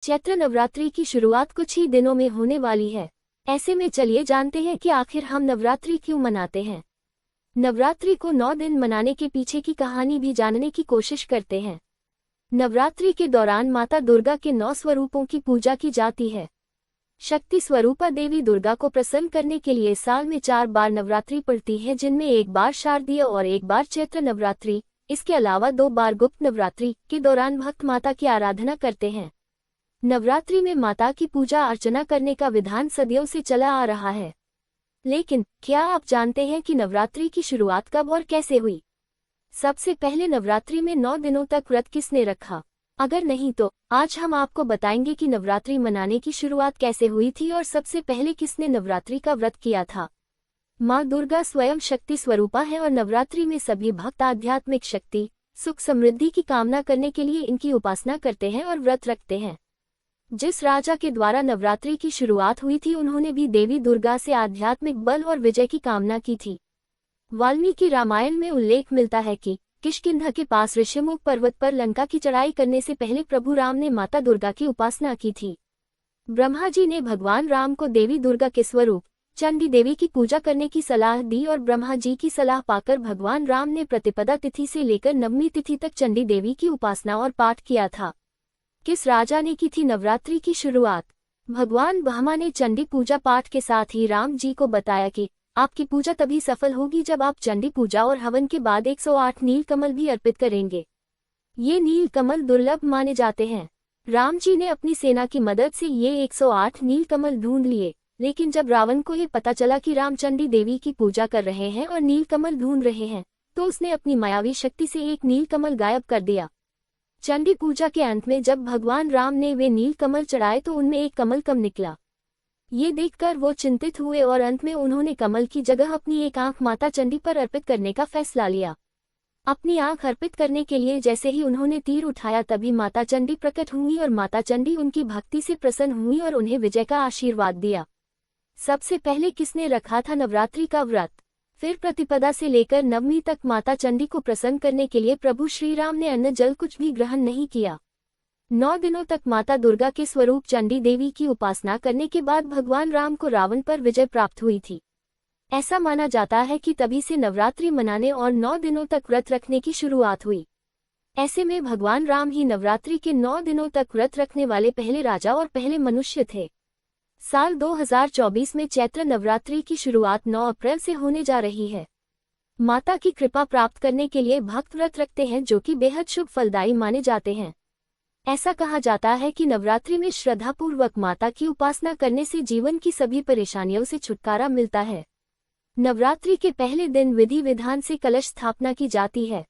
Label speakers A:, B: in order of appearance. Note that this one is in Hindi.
A: चैत्र नवरात्रि की शुरुआत कुछ ही दिनों में होने वाली है। ऐसे में चलिए जानते हैं कि आखिर हम नवरात्रि क्यों मनाते हैं। नवरात्रि को 9 दिन मनाने के पीछे की कहानी भी जानने की कोशिश करते हैं। नवरात्रि के दौरान माता दुर्गा के 9 स्वरूपों की पूजा की जाती है। शक्ति स्वरूपा देवी दुर्गा को प्रसन्न करने के लिए साल में 4 बार नवरात्रि पड़ती है, जिनमें एक बार शारदीय और एक बार चैत्र नवरात्रि। इसके अलावा 2 बार गुप्त नवरात्रि के दौरान भक्त माता की आराधना करते हैं। नवरात्रि में माता की पूजा अर्चना करने का विधान सदियों से चला आ रहा है। लेकिन क्या आप जानते हैं कि नवरात्रि की शुरुआत कब और कैसे हुई? सबसे पहले नवरात्रि में 9 दिनों तक व्रत किसने रखा? अगर नहीं तो आज हम आपको बताएंगे कि नवरात्रि मनाने की शुरुआत कैसे हुई थी और सबसे पहले किसने नवरात्रि का व्रत किया था। माँ दुर्गा स्वयं शक्ति स्वरूपा है और नवरात्रि में सभी भक्त आध्यात्मिक शक्ति, सुख समृद्धि की कामना करने के लिए इनकी उपासना करते हैं और व्रत रखते हैं। जिस राजा के द्वारा नवरात्रि की शुरुआत हुई थी, उन्होंने भी देवी दुर्गा से आध्यात्मिक बल और विजय की कामना की थी। वाल्मीकि रामायण में उल्लेख मिलता है कि किष्किंधा के पास ऋषिमुख पर्वत पर लंका की चढ़ाई करने से पहले प्रभु राम ने माता दुर्गा की उपासना की थी। ब्रह्मा जी ने भगवान राम को देवी दुर्गा के स्वरूप चंडी देवी की पूजा करने की सलाह दी और ब्रह्मा जी की सलाह पाकर भगवान राम ने प्रतिपदा तिथि से लेकर नवमी तिथि तक चंडी देवी की उपासना और पाठ किया था। किस राजा ने की थी नवरात्रि की शुरुआत? भगवान ब्रह्मा ने चंडी पूजा पाठ के साथ ही राम जी को बताया कि आपकी पूजा तभी सफल होगी जब आप चंडी पूजा और हवन के बाद 108 नील कमल भी अर्पित करेंगे। ये नील कमल दुर्लभ माने जाते हैं। राम जी ने अपनी सेना की मदद से ये 108 नील कमल ढूंढ लिए, लेकिन जब रावण को ये पता चला कि राम चंडी देवी की पूजा कर रहे हैं और नील कमल ढूंढ रहे हैं, तो उसने अपनी मायावी शक्ति से एक नील कमल गायब कर दिया। चंडी पूजा के अंत में जब भगवान राम ने वे नील कमल चढ़ाए तो उनमें एक कमल कम निकला। ये देखकर वो चिंतित हुए और अंत में उन्होंने कमल की जगह अपनी एक आंख माता चंडी पर अर्पित करने का फैसला लिया। अपनी आंख अर्पित करने के लिए जैसे ही उन्होंने तीर उठाया, तभी माता चंडी प्रकट हुई और माता चंडी उनकी भक्ति से प्रसन्न हुई और उन्हें विजय का आशीर्वाद दिया। सबसे पहले किसने रखा था नवरात्रि का व्रत? फिर प्रतिपदा से लेकर नवमी तक माता चंडी को प्रसन्न करने के लिए प्रभु श्री राम ने अन्न जल कुछ भी ग्रहण नहीं किया। 9 दिनों तक माता दुर्गा के स्वरूप चंडी देवी की उपासना करने के बाद भगवान राम को रावण पर विजय प्राप्त हुई थी। ऐसा माना जाता है कि तभी से नवरात्रि मनाने और 9 दिनों तक व्रत रखने की शुरुआत हुई। ऐसे में भगवान राम ही नवरात्रि के 9 दिनों तक व्रत रखने वाले पहले राजा और पहले मनुष्य थे। साल 2024 में चैत्र नवरात्रि की शुरुआत 9 अप्रैल से होने जा रही है। माता की कृपा प्राप्त करने के लिए भक्त व्रत रखते हैं, जो कि बेहद शुभ फलदायी माने जाते हैं। ऐसा कहा जाता है कि नवरात्रि में श्रद्धापूर्वक माता की उपासना करने से जीवन की सभी परेशानियों से छुटकारा मिलता है। नवरात्रि के पहले दिन विधि विधान से कलश स्थापना की जाती है।